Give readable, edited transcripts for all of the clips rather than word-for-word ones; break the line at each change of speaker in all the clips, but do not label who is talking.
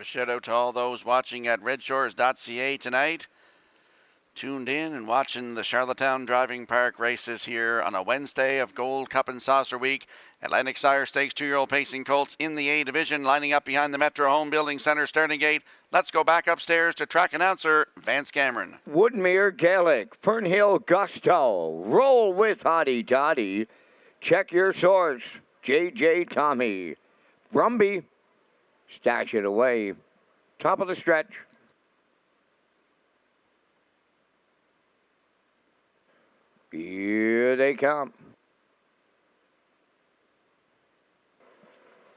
a shout out to all those watching at Redshores.ca tonight. Tuned in and watching the Charlottetown Driving Park races here on a Wednesday of Gold Cup and Saucer Week. Atlantic Sire Stakes 2-year-old pacing colts in the A division, lining up behind the Metro Home Building Center starting gate. Let's go back upstairs to track announcer Vance Cameron.
Woodmere Gaelic, Fernhill Gusto, Roll with Hottie Toddy, Check Your Source, JJ Tommy, Brumby, Stash It Away, top of the stretch. Here they come.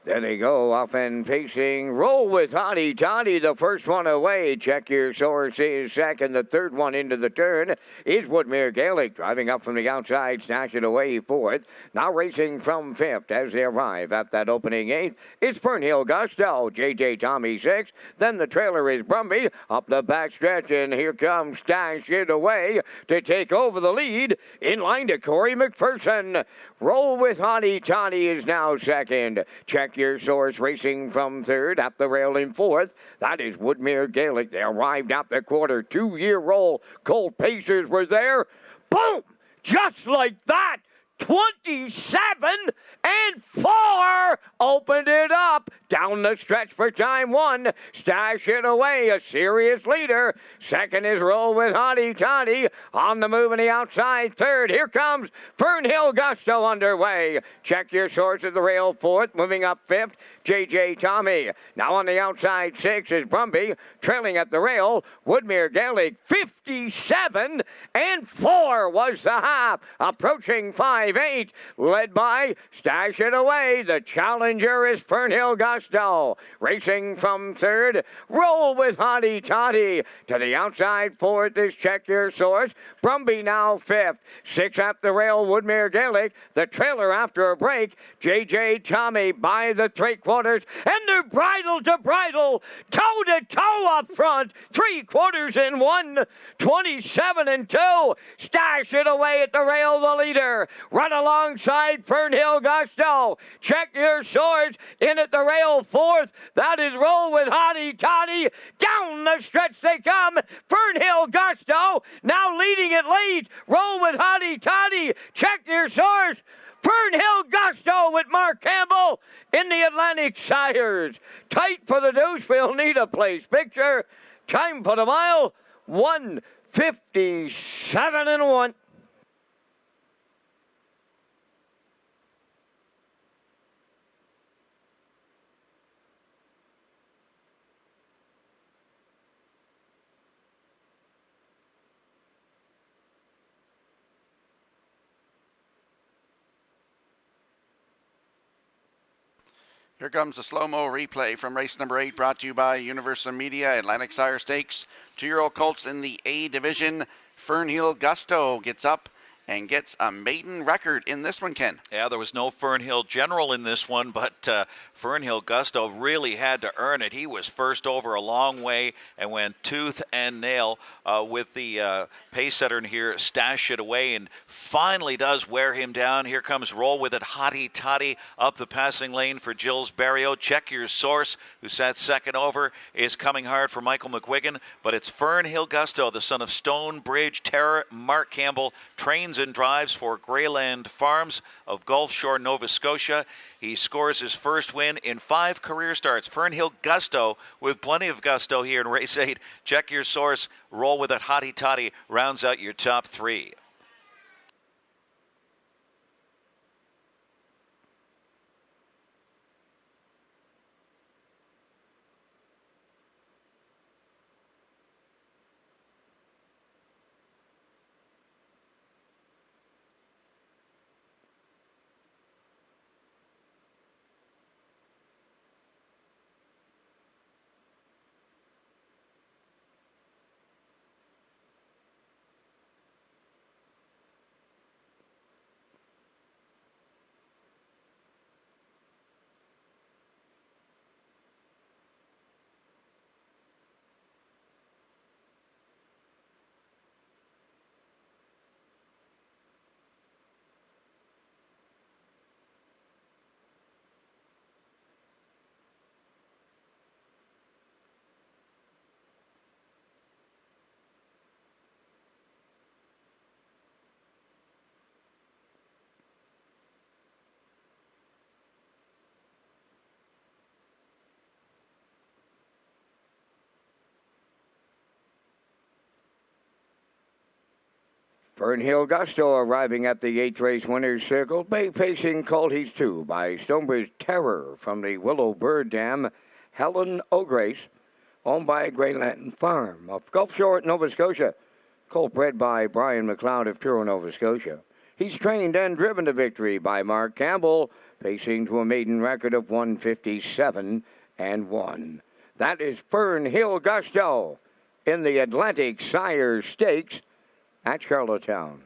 There they go, off and pacing. Roll with Hottie Toddy, the first one away. Check Your Source is second. The third one into the turn is Woodmere Gaelic, driving up from the outside, Stash It Away fourth. Now racing from fifth as they arrive at that opening eighth. It's Fernhill Gusto, JJ Tommy sixth. Then the trailer is Brumby up the backstretch, and here comes Stash It Away to take over the lead. In line to Corey McPherson. Roll with Hottie Toddy is now second. Check Your Source racing from third, at the rail in fourth. That is Woodmere Gaelic. They arrived at the quarter. 2-year roll. Colt Pacers were there. Boom! Just like that. 27-4 opened it up down the stretch for time one. Stash It Away, a serious leader. Second is Roll with Hottie Toddy on the move on the outside. Third, here comes Fernhill Gusto underway. Check Your Source at the rail fourth, moving up fifth. JJ Tommy. Now on the outside six is Brumby, trailing at the rail. Woodmere Gaelic 57-4 was the half, approaching 5-8, led by Stash It Away. The challenger is Fernhill Gusto. Racing from third, Roll with Hottie Toddy. To the outside fourth is Check Your Source. Brumby now fifth. Six at the rail, Woodmere Gaelic. The trailer after a break, JJ Tommy by the three-quarters. And they're bridle to bridle, toe to toe up front. 3/4 in one, 27-2. Stash It Away at the rail, the leader. Run alongside Fernhill Gusto. Check Your Source in at the rail fourth. That is Roll with Hottie Toddy. Down the stretch they come. Fernhill Gusto now leading it late. Roll with Hottie Toddy. Check Your Source. Fernhill Gusto with Mark Campbell in the Atlantic Sires. Tight for the deuce, we'll need a place picture. Time for the mile, 1:57-1.
Here comes a slow-mo replay from race number 8, brought to you by Universal Media. Atlantic Sire Stakes, 2-year-old colts in the A division. Fernhill Gusto gets up and gets a maiden record in this one, Ken.
Yeah, there was no Fernhill General in this one, but Fernhill Gusto really had to earn it. He was first over a long way and went tooth and nail with the pace setter in here, Stash It Away, and finally does wear him down. Here comes Roll with It, Hottie Toddy up the passing lane for Gilles Barrio. Check Your Source, who sat second over, is coming hard for Michael McGuigan, but it's Fernhill Gusto, the son of Stonebridge Terror. Mark Campbell trains and drives for Greyland Farms of Gulf Shore, Nova Scotia. He scores his first win in 5 career starts. Fernhill Gusto with plenty of gusto here in race 8. Check Your Source, Roll with It, Hottie Toddy rounds out your top 3.
Fernhill Gusto arriving at the 8th race winner's circle. Bay pacing Colt. He's 2 by Stonebridge Terror from the Willow Bird Dam. Helen O'Grace, owned by Grey Lantern Farm of Gulf Shore, Nova Scotia. Colt bred by Brian McLeod of Truro, Nova Scotia. He's trained and driven to victory by Mark Campbell, pacing to a maiden record of 157-1. That is Fernhill Gusto in the Atlantic Sire Stakes at Charlottetown.